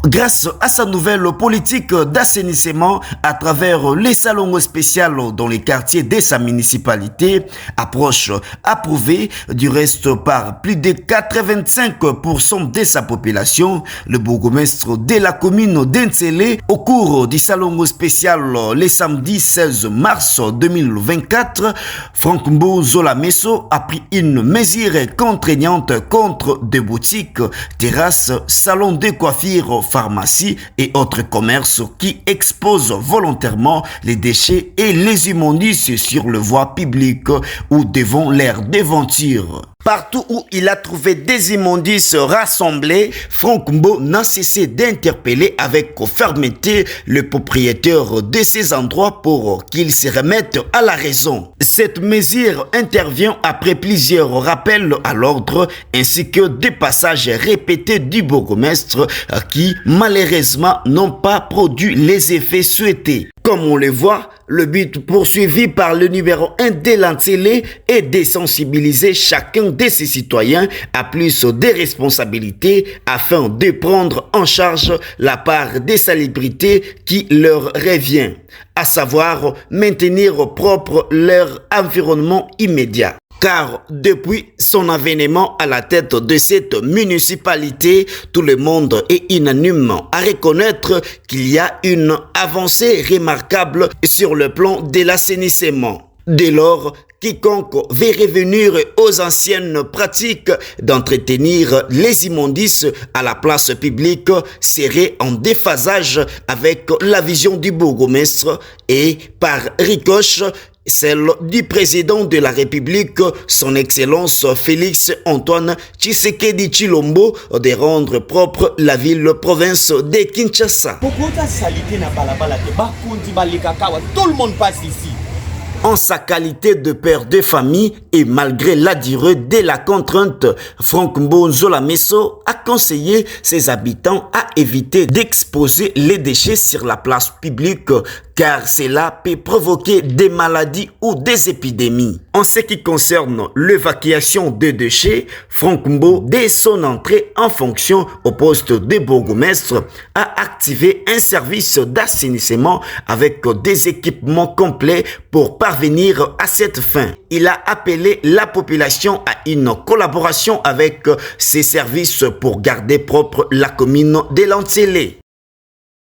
Grâce à sa nouvelle politique d'assainissement à travers les salons spéciaux dans les quartiers de sa municipalité, approche approuvée du reste par plus de 85% de sa population, le bourgmestre de la commune d'Nsele, au cours du salon spécial le samedi 16 mars 2024, Franck Mbozola Messo a pris une mesure contraignante contre des boutiques, terrasses, salons de coiffure, pharmacies et autres commerces qui exposent volontairement les déchets et les immondices sur le voie publique ou devant l'aire devanture. Partout où il a trouvé des immondices rassemblés, Franck Mbo n'a cessé d'interpeller avec fermeté le propriétaire de ces endroits pour qu'il se remette à la raison. Cette mesure intervient après plusieurs rappels à l'ordre ainsi que des passages répétés du bourgmestre qui, malheureusement, n'ont pas produit les effets souhaités. Comme on le voit, le but poursuivi par le numéro 1 de l'Nsele est de sensibiliser chacun de ses citoyens à plus de responsabilités afin de prendre en charge la part des salubrités qui leur revient, à savoir maintenir propre leur environnement immédiat. Car depuis son avènement à la tête de cette municipalité, tout le monde est unanime à reconnaître qu'il y a une avancée remarquable sur le plan de l'assainissement. Dès lors, quiconque veut revenir aux anciennes pratiques d'entretenir les immondices à la place publique serait en déphasage avec la vision du bourgmestre et, par ricoche, celle du président de la République, son Excellence Félix Antoine Tshisekedi Tshilombo, de rendre propre la ville-province de Kinshasa. Tout le monde passe ici. En sa qualité de père de famille et malgré la durée de la contrainte, Franck Mbozola Messo a conseillé ses habitants à éviter d'exposer les déchets sur la place publique car cela peut provoquer des maladies ou des épidémies. En ce qui concerne l'évacuation des déchets, Franck Mbo, dès son entrée en fonction au poste de bourgmestre, a activé un service d'assainissement avec des équipements complets pour parvenir à cette fin. Il a appelé la population à une collaboration avec ces services pour garder propre la commune de l'Nsele.